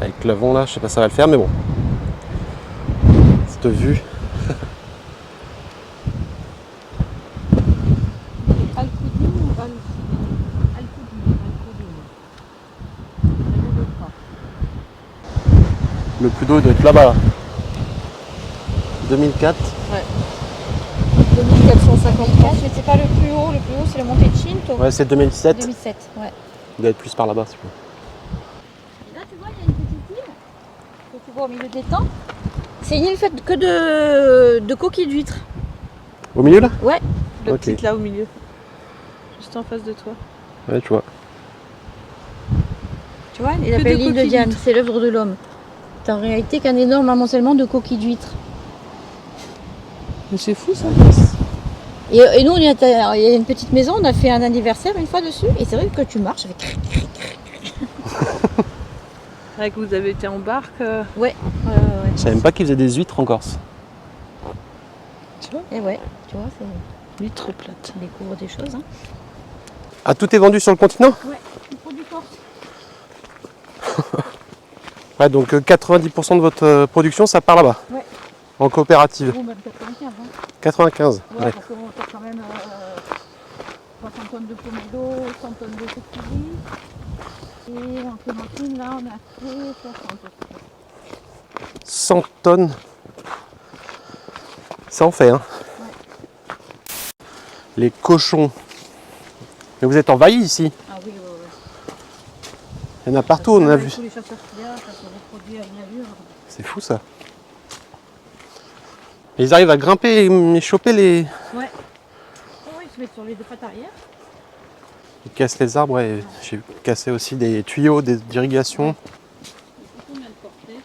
Avec le vent là, je sais pas si ça va le faire, mais bon. Cette vue. Alcoudine ou Alcoudine? Le plus d'eau doit être là-bas. Là. 2004. Ouais. 2454, mais c'est pas le plus haut c'est le Monte Cinto. Ouais, c'est 2007. 2007, ouais. Il doit être plus par là-bas, c'est bon. Et là, tu vois, il y a une petite île que tu vois au milieu des temps. C'est une île faite que de coquilles d'huîtres. Au milieu là? Ouais. La Ok. petite là au milieu. Juste en face de toi. Ouais, tu vois. Tu vois, il Que appelle de l'île de coquilles Diane, d'huîtres. c'est l'œuvre de l'homme. C'est en réalité qu'un énorme amoncellement de coquilles d'huîtres. Mais c'est fou ça. Et nous, il y a une petite maison, on a fait un anniversaire une fois dessus, et c'est vrai que tu marches avec... Avec vous avez été en barque. Ouais. Je savais même pas qu'ils faisaient des huîtres en Corse. Tu vois, Et ouais, tu vois, c'est... l'huître plate. On découvre des choses, hein. Ah, tout est vendu sur le continent? Ouais, du produit corse. Ouais, donc 90% de votre production, ça part là-bas. Ouais. En coopérative. Ou même 95, hein. 95. Ouais, Ouais. parce qu'on fait quand même 300 tonnes de pomelo, 100 tonnes de coquilles. Et en clémentine, là, on a fait 60. 100 tonnes. Ça en fait, hein. Ouais. Les cochons. Mais vous êtes envahis ici. Ah oui, ouais. Il y en a partout, on a vu. Tous les chasseurs qu'il y a, ça se reproduit à une allure. C'est fou ça. Et ils arrivent à grimper et choper les... Ouais. Oh, ils se mettent sur les deux pattes arrière. Ils cassent les arbres, ouais. J'ai cassé aussi des tuyaux d'irrigation. Combien de portées?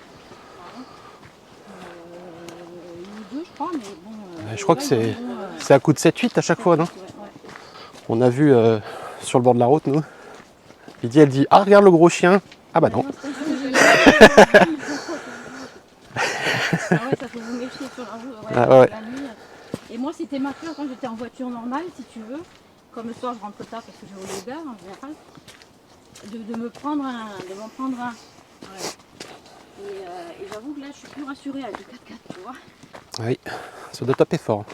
Une ou deux, je crois, mais bon. Je crois que là, c'est ils en ont, c'est à coup de 7-8 à chaque fois, non? ouais. On a vu sur le bord de la route, nous. Elle dit, ah regarde le gros chien. Ah bah non. Ah ouais, ça faut vous méfier sur la route, Ah ouais. la nuit. Et moi, c'était ma peur quand j'étais en voiture normale, si tu veux. Comme le soir, je rentre tard parce que je vais au yoga en général. De m'en prendre un. Ouais. Et j'avoue que là, je suis plus rassurée avec le 4x4, tu vois. Oui, ça doit taper fort.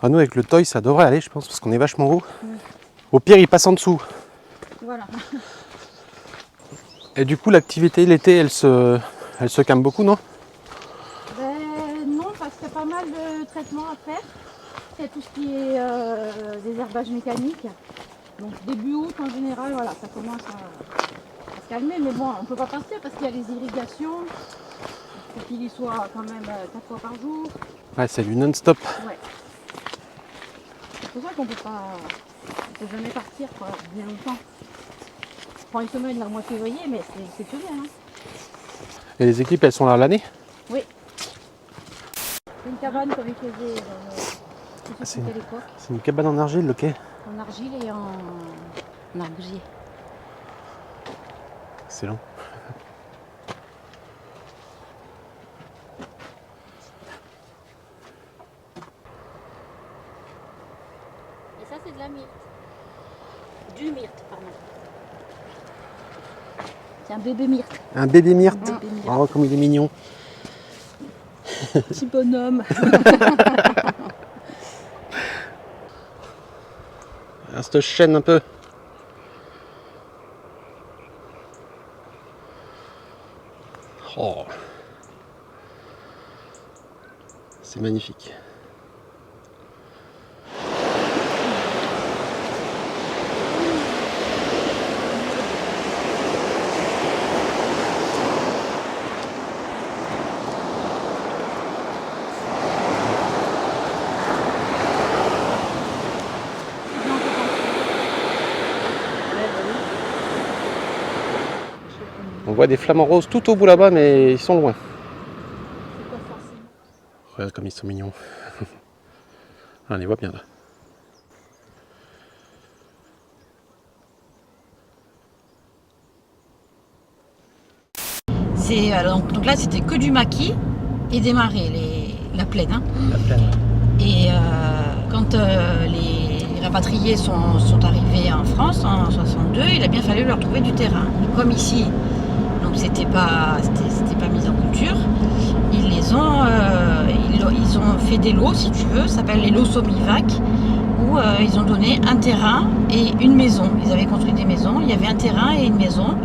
Ah, nous, avec le toy, ça devrait aller, je pense, parce qu'on est vachement haut. Au pire, il passe en dessous. Voilà. Et du coup, l'activité l'été, elle se calme beaucoup, non? Non, parce qu'il y a pas mal de traitements à faire. Il y a tout ce qui est désherbage mécanique. Donc début août en général, voilà, ça commence à se calmer. Mais bon, on ne peut pas partir parce qu'il y a les irrigations. Il faut qu'il y soit quand même 4 fois par jour. Ouais, c'est du non-stop. Ouais. C'est pour ça qu'on peut jamais partir quoi, bien longtemps. On prend une semaine là, au mois de février, mais c'est exceptionnel. Hein. Et les équipes, elles sont là l'année? Oui. C'est une cabane comme ils faisaient c'est à l'époque. C'est une cabane en argile, ok. En argile et en arbousier. Excellent. Et ça, c'est de la myrte. Du myrte, pardon. C'est un bébé myrte. Un bébé myrte. Bébé myrte. Oh, comme il est mignon. Petit bonhomme. Ah, cette chaîne un peu. Oh. C'est magnifique. On voit des flamants roses tout au bout là-bas, mais ils sont loin. Regarde comme ils sont mignons. Ah, on les voit bien là. Donc là, c'était que du maquis et des marais, la plaine. Hein. La plaine. Et quand les rapatriés sont arrivés en France en 62, il a bien fallu leur trouver du terrain. Comme ici, donc c'est c'était pas mis en culture. Ils ont fait des lots, si tu veux, ça s'appelle les lots Somivac, où ils ont donné un terrain et une maison. Ils avaient construit des maisons, il y avait un terrain et une maison,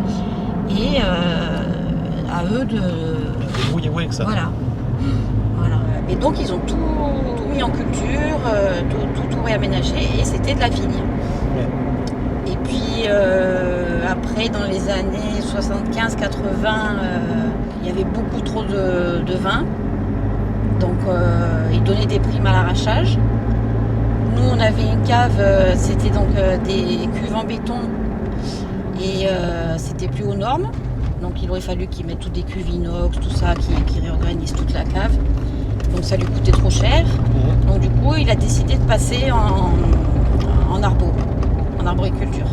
et à eux de Débrouillez-vous avec ça. voilà. Et donc ils ont tout mis en culture, tout réaménagé, et c'était de la vigne. Ouais. Et puis après, dans les années 75-80, il y avait beaucoup trop de vin. Donc ils donnaient des primes à l'arrachage. Nous, on avait une cave, c'était donc des cuves en béton, et c'était plus aux normes. Donc il aurait fallu qu'ils mettent toutes des cuves inox, tout ça, qui réorganisent toute la cave. Donc ça lui coûtait trop cher. Donc du coup, il a décidé de passer en arboriculture.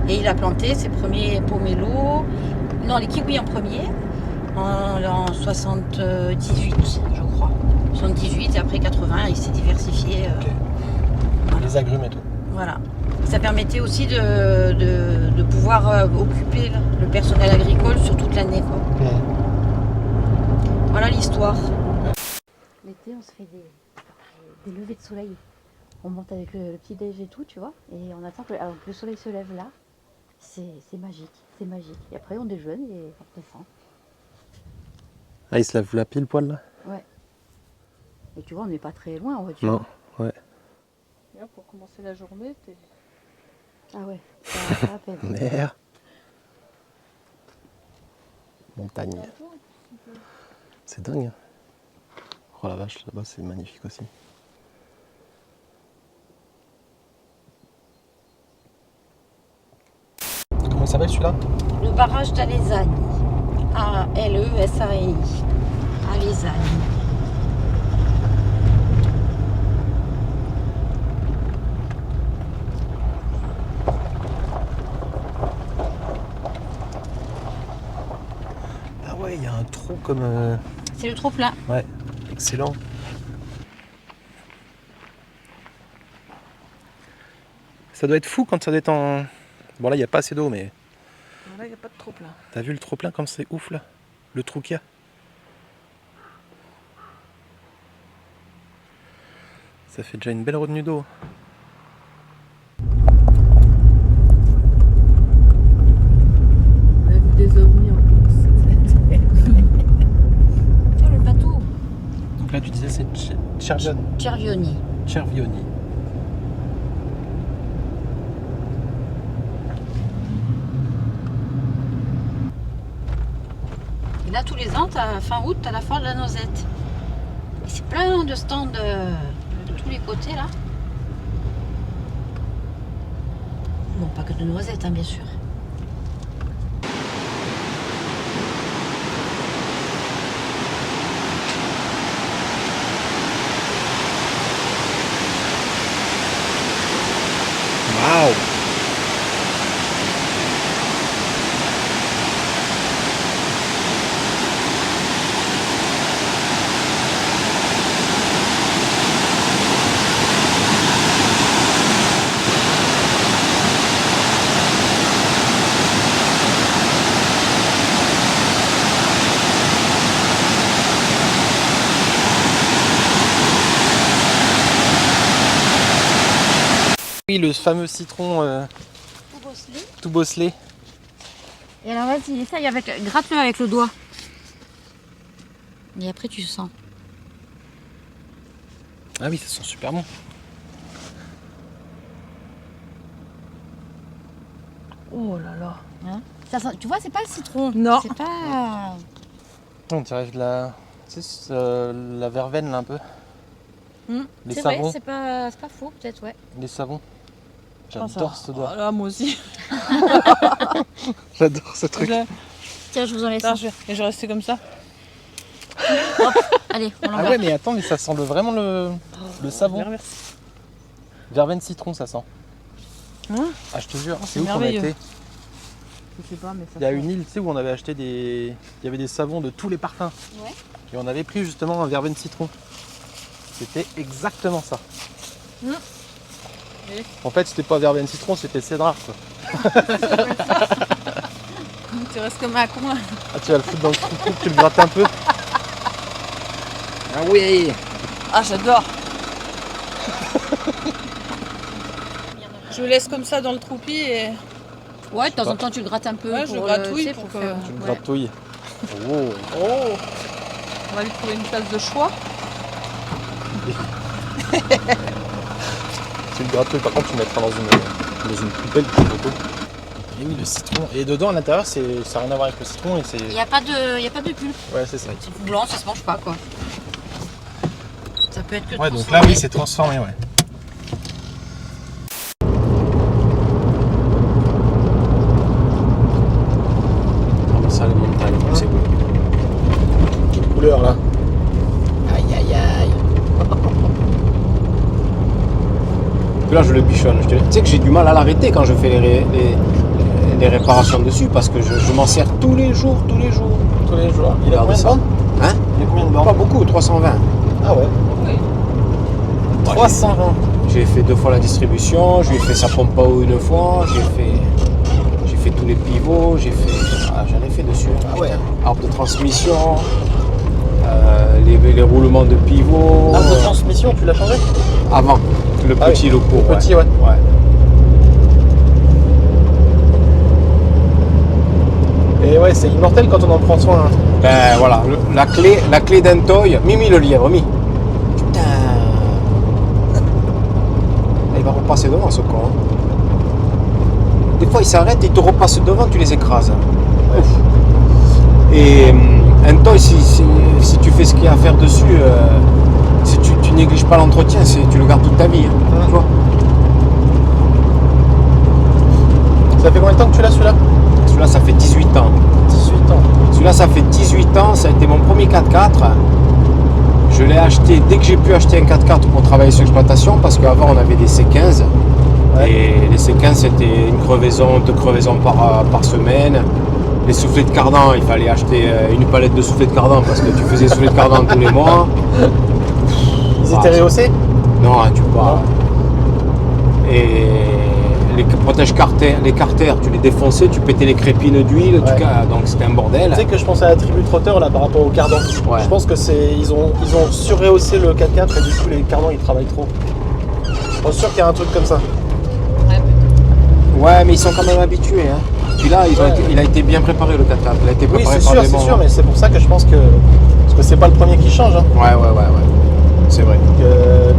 Et il a planté ses premiers pomelos, non, les kiwis en premier, en 78, je crois. 78, et après 80, il s'est diversifié. Ok. Voilà. Les agrumes et tout. Voilà. Ça permettait aussi de pouvoir occuper le personnel agricole sur toute l'année, quoi. Voilà l'histoire. L'été, on se fait des levées de soleil. On monte avec le petit déj et tout, tu vois. Et on attend que le soleil se lève là. C'est magique, c'est magique. Et après, on déjeune et on descend. Ah, il se lève la pile poil là? Ouais. Et tu vois, on n'est pas très loin en voiture. Non, ouais. Et là, pour commencer la journée, t'es... Ah ouais, ça rappelle. Mer. Montagne. C'est dingue. Oh la vache, là-bas c'est magnifique aussi. Comment il s'appelle celui-là? Le barrage d'Alesagne. A-L-E-S-A-N-I. Alesagne. Ah ouais, il y a un trou comme... C'est le trop plein. Ouais, excellent. Ça doit être fou quand ça doit être en... Bon là, il n'y a pas assez d'eau, mais... Là, il n'y a pas de trop plein. T'as vu le trop plein comme c'est ouf là? Le trou qu'il y a. Ça fait déjà une belle retenue d'eau. On a vu des ovnis en plus. Oh, le bateau. Donc là tu disais c'est Cervioni. Cervioni. Et là, tous les ans, fin août, t'as la foire de la noisette. Et c'est plein de stands de tous les côtés, là. Bon, pas que de noisettes, hein, bien sûr. Waouh! Oui, le fameux citron tout bosselé. Et alors, vas-y, essaye avec... Gratte-le avec le doigt. Et après, tu sens. Ah oui, ça sent super bon. Oh là là. Hein, ça sent... Tu vois, c'est pas le citron. Non. C'est pas... On dirait de la... Tu sais, la verveine là un peu. Les c'est savons. vrai, c'est pas faux, peut-être, ouais. Les savons. Ah, J'adore ça. ce doigt. Oh là, moi aussi. J'adore ce truc. Tiens, je vous en laisse. Attends, je vais rester comme ça. Allez, on Ah l'envoie. ouais, mais attends, mais ça sent vraiment le savon. Merci. Verveine citron, ça sent. Hein? Ah, je te jure, Oh, c'est c'est où qu'on a merveilleux. été? Je sais pas, mais ça Il y a sent- une île, tu sais, où on avait acheté des... Il y avait des savons de tous les parfums. Ouais. Et on avait pris justement un verveine citron. C'était exactement ça. Et En fait, c'était pas verveine citron, c'était cédrar, quoi. Tu restes comme un con là. Ah, tu vas le foutre dans le trou, tu le grattes un peu. Ah oui. Ah, j'adore. Je le laisse comme ça dans le troupi et Ouais, de temps en temps, tu le grattes un peu. ouais, je le pour, gratouille tu sais, pour que. faire- Tu le Ouais. gratouilles. Oh. Oh. On va lui trouver une place de choix. Tu le gratouilles, par contre, tu le mettras dans une poubelle de photo. J'ai mis le citron. Et dedans, à l'intérieur, ça n'a rien à voir avec le citron. Il n'y a pas de pulpe. Ouais, c'est ça. C'est blanc, ça se mange pas quoi. Ça peut être que Ouais, donc transformé. là, oui, c'est transformé, ouais. Ça, les montagnes, c'est beau. Quelle couleur, là. Aïe, aïe, aïe. Là, je le bichonne. Tu sais que j'ai du mal à l'arrêter quand je fais les réparations dessus parce que je m'en sers tous les jours. Tous les jours. Il a Regardez combien de ça. bornes Hein? Il a combien de Pas bornes beaucoup, 320. Ah ouais. 320. J'ai fait 2 fois la distribution, je lui ai fait sa pompe à eau une fois, j'ai fait tous les pivots, j'en ai fait dessus. Ah ouais. Arbre de transmission, les roulements de pivot. Arbre de transmission, tu l'as changé Avant, le Ah petit, oui, le court. le petit, ouais. Et ouais, c'est immortel quand on en prend soin. Hein. Ben voilà, la clé d'un toy. Mimi le lièvre, Mimi. Putain. Il va repasser devant ce con. Hein. Des fois il s'arrête et il te repasse devant, tu les écrases. Ouais. Ouf. Et un toy, si tu fais ce qu'il y a à faire dessus, si tu négliges pas l'entretien, tu le gardes toute ta vie. Hein, tu vois. Ça fait combien de temps que tu l'as celui-là Celui-là, ça fait 18 ans. 18 ans. Celui-là, ça fait 18 ans, ça a été mon premier 4x4. Je l'ai acheté dès que j'ai pu acheter un 4x4 pour travailler sur l'exploitation, parce qu'avant on avait des C15. Ouais. Et les C15 c'était une crevaison, 2 crevaisons par semaine. Les soufflets de cardan, il fallait acheter une palette de soufflets de cardan parce que tu faisais soufflets de cardan tous les mois. Ils étaient rehaussés Non, tu pas. Et les protèges carters, les carters, tu les défonçais, tu pétais les crépines d'huile, Ouais. donc c'était un bordel. Tu sais que je pensais à la tribu trotteur là par rapport au cardan. Ouais. Je pense que ils ont surrehaussé le 4x4 et du coup les cardans ils travaillent trop. Je pense sûr qu'il y a un truc comme ça. Ouais, mais ils sont quand même habitués. Hein. Puis là, Ouais. il a été bien préparé le 4x4. Il a été Oui, préparé c'est par sûr, des c'est bons. sûr, mais c'est pour ça que je pense que. Parce que c'est pas le premier qui change. Hein. Ouais. C'est vrai.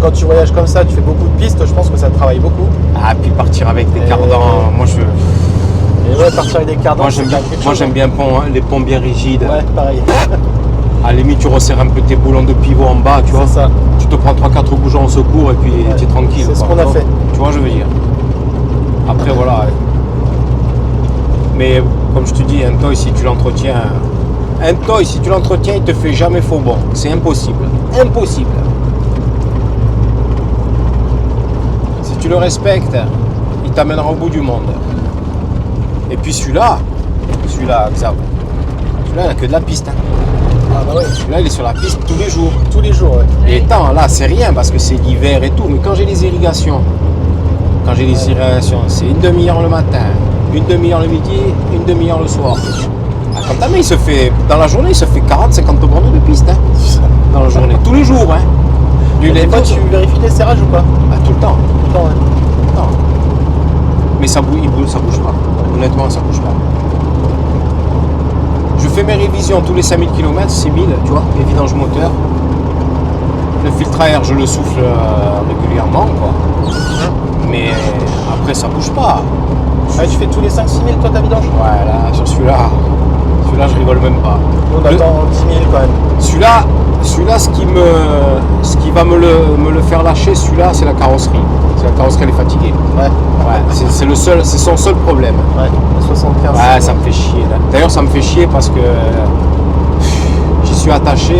Quand tu voyages comme ça, tu fais beaucoup de pistes, je pense que ça travaille beaucoup. Ah, puis partir avec des Et- cardans. Et ouais, partir avec des cardans, Moi c'est j'aime quand même quelque moi, chose, j'aime hein. bien les ponts bien rigides. Ouais, pareil. À la limite, tu resserres un peu tes boulons de pivot en bas, tu vois. C'est ça. Tu te prends 3-4 bougons au secours et puis tu es tranquille. c'est ce quoi. qu'on a fait. Tu vois, je veux dire. Après, voilà. Mais comme je te dis, un toy, si tu l'entretiens, il te fait jamais faux bon. C'est impossible. Impossible. Si tu le respectes, il t'amènera au bout du monde. Et puis celui-là, Xav, celui-là, il n'a que de la piste. Hein. Ah bah ouais, Celui-là, il est sur la piste tous les jours. tous les jours, ouais. Et tant, là, c'est rien parce que c'est l'hiver et tout. Mais quand j'ai les irrigations, c'est une demi-heure le matin, une demi-heure le midi, une demi-heure le soir. Ah, quand ta main, dans la journée, il se fait 40-50 bornes de piste. Hein, dans la journée, tous les jours. Hein. Du Et des lundi fois, au tu soir. vérifies les serrages ou pas Ah, tout le temps. Tout le temps, ouais. Non. Mais ça bouge pas. Honnêtement, ça bouge pas. Je fais mes révisions tous les 5000 km, 6000, tu vois, les vidanges moteurs. Le filtre à air, je le souffle régulièrement, quoi. Mais après, ça bouge pas. Ah, tu fais tous les 5-6 000 toi ta vidange? Ouais, là, sur celui-là, je rigole même pas. On attend 10 000 quand même. Celui-là, ce qui va me le faire lâcher, celui-là, c'est la carrosserie. C'est la carrosserie, elle est fatiguée. Ouais, Ouais, c'est son seul problème. ouais, 75. Ouais, ça me fait chier. Là. D'ailleurs, ça me fait chier parce que j'y suis attaché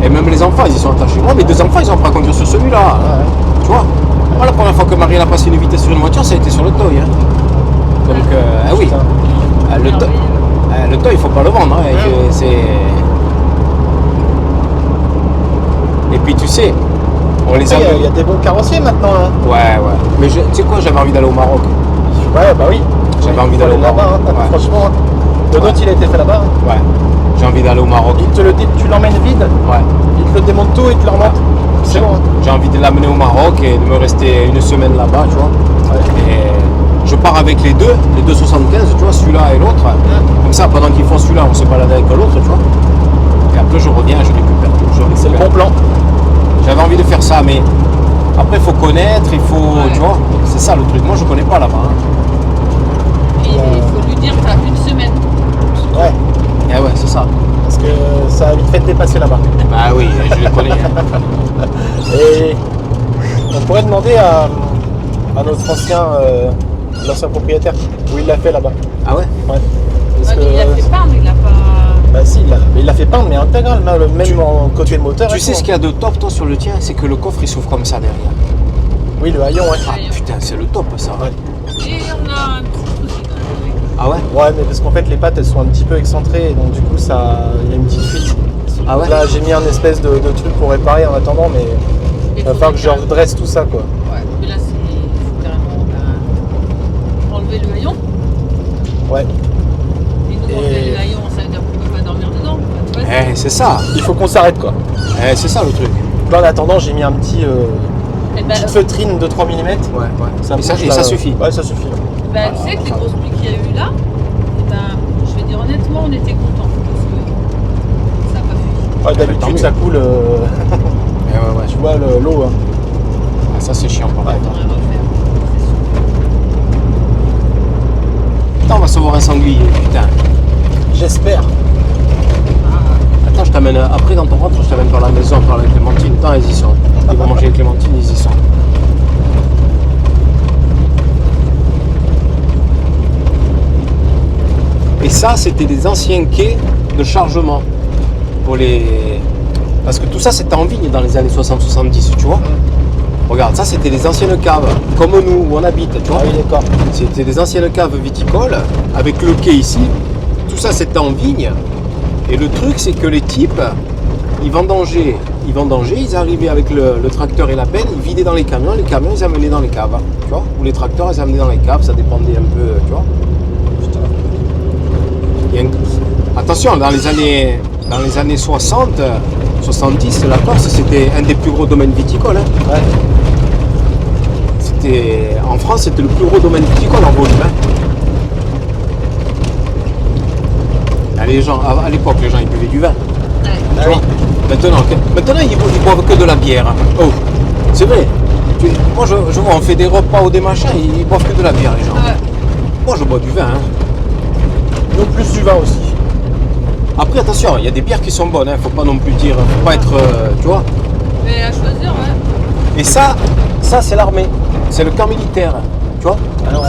et même les enfants, ils y sont attachés. Moi, mes 2 enfants, ils ont appris à conduire sur celui-là. Ouais. Tu vois. Moi, la première fois que Marielle a passé une vitesse sur une voiture, ça a été sur le toy. Hein. Donc, ah oui. Putain. Le toy, il faut pas le vendre. Hein, Et puis, tu sais, on les a Après, vus. il y a des bons carrossiers maintenant. Hein. Ouais. Mais tu sais quoi, j'avais envie d'aller au Maroc. Ouais, bah oui. J'avais envie d'aller au Maroc. là-bas, hein. Ouais. Franchement, le nôtre il a été fait là-bas. Hein. Ouais. J'ai envie d'aller au Maroc. Il te le dit, tu l'emmènes vide, Ouais. il te le démonte tout et il te le remonte. C'est bon. Hein. J'ai envie de l'amener au Maroc et de me rester une semaine là-bas, tu vois. Et je pars avec les deux 75, tu vois, celui-là et l'autre. Comme ça, pendant qu'ils font celui-là, on se balade avec l'autre, tu vois. Et après, je reviens, je récupère tout. C'est le bon plan. J'avais envie de faire ça, mais après, il faut connaître, il faut, tu vois. C'est ça le truc. Moi, je connais pas là-bas. Hein. Et il faut lui dire que t'as une semaine. Ouais, Et ouais, c'est ça. parce que ça a vite fait de dépasser là-bas. Bah oui, je les connais. Hein. Et on pourrait demander à notre l'ancien propriétaire où il l'a fait là-bas. Ah ouais? Ouais. Parce Ouais, mais il a que, fait pas, mais il a pas. bah si, il l'a fait peindre, mais intégral, même en côté moteur. Tu et sais tout. ce qu'il y a de top, toi, sur le tien? C'est que le coffre, il s'ouvre comme ça derrière. Oui, le haillon, ouais. Ah putain, c'est le top, ça. Ouais. Et on a un petit souci quand même avec. Ah ouais? Ouais, mais parce qu'en fait, les pattes, elles sont un petit peu excentrées, et donc du coup, il y a une petite fuite. Ah ouais? Là, j'ai mis un espèce de truc pour réparer en attendant, mais il va falloir que je redresse tout ça, quoi. Ouais, mais là, c'est. Il faut carrément enlever le haillon. Ouais. Et nous, enlever le haillon, ça veut dire qu'on peut pas dormir dedans. Tu vois, Eh, c'est ça. Il faut qu'on s'arrête, quoi. Eh, c'est ça le truc. Là, en attendant, j'ai mis un petit Et ben, petite feutrine de 3 mm. Ouais, ouais. bouge, Et là. ça suffit. Ouais, ça suffit. ben, tu sais que les grosses pluies qu'il y a eu là, et ben, je vais dire honnêtement, on était contents parce que ça n'a pas fui. Ouais, tant d'habitude, mieux. ça coule, Eh ouais, ouais. tu vois, l'eau. Hein. Ah, ça, c'est chiant par Ouais. contre. On va refaire, c'est sûr. Putain, on va sauver un sanglier, putain. J'espère. Attends, je t'amène. Après, quand on rentre, je t'amène par la maison, par la Clémentine. Attends, elles y sont. Ils vont manger les clémentines, ils y sont. Et ça, c'était des anciens quais de chargement. Pour les. Parce que tout ça, c'était en vigne dans les années 60-70, tu vois. Regarde, ça, c'était des anciennes caves, comme nous, où on habite, tu vois. Ah oui, d'accord. C'était des anciennes caves viticoles, avec le quai ici. Tout ça, c'était en vigne. Et le truc, c'est que les types, ils vendangeaient, ils arrivaient avec le tracteur et la pelle, ils vidaient dans les camions, ils amenaient dans les caves, tu vois. Ou les tracteurs, ils amenaient dans les caves, ça dépendait un peu, tu vois. Il y a attention, dans les années 60, 70, la Corse, c'était un des plus gros domaines viticoles. Hein. Ouais. En France, c'était le plus gros domaine viticole en volume. Hein. Les gens, à l'époque, les gens ils buvaient du vin. Ah Tu vois. Maintenant ils boivent que de la bière. Hein. Oh, c'est vrai. Moi, je vois, on fait des repas ou des machins, ils boivent que de la bière, les gens. Ouais. Moi, je bois du vin. Hein. Nous, plus du vin aussi. Après, attention, il y a des bières qui sont bonnes. Faut pas non plus dire, faut pas être, tu vois. Mais à choisir, ouais. Et ça c'est l'armée. C'est le camp militaire. Tu vois. Alors,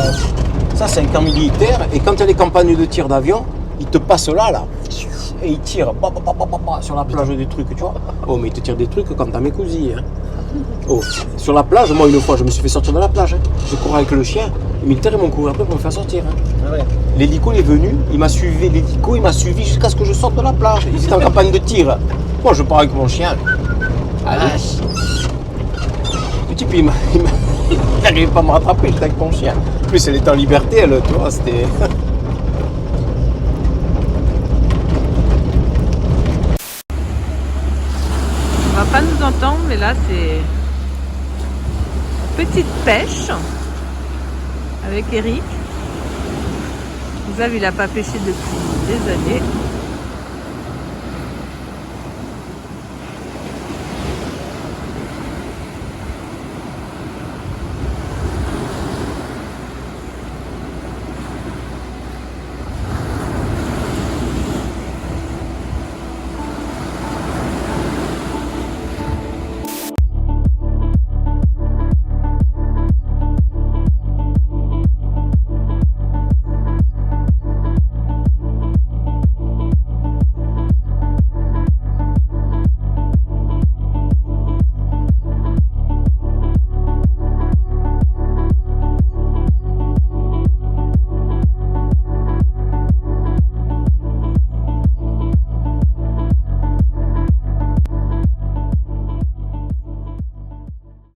Ça, c'est un camp militaire. Et quand il y a les campagnes de tir d'avion, ils te passent là. Et ils tirent sur la plage des trucs, tu vois. Oh, mais ils te tirent des trucs quand t'as mes cousines. Hein. Oh, sur la plage, moi, une fois, je me suis fait sortir de la plage. Hein. Je courais avec le chien. Les militaires, ils m'ont couru après pour me faire sortir. Hein. ah ouais. L'hélico, il est venu, il m'a suivi jusqu'à ce que je sorte de la plage. Ils étaient en campagne de tir. Moi, je pars avec mon chien. Allez. Le type, il n'arrivait pas à me rattraper, j'étais avec mon chien. En plus, elle était en liberté, elle, tu vois, c'était... On va pas nous entendre, mais là c'est petite pêche avec Eric. Xav, il a pas pêché depuis des années.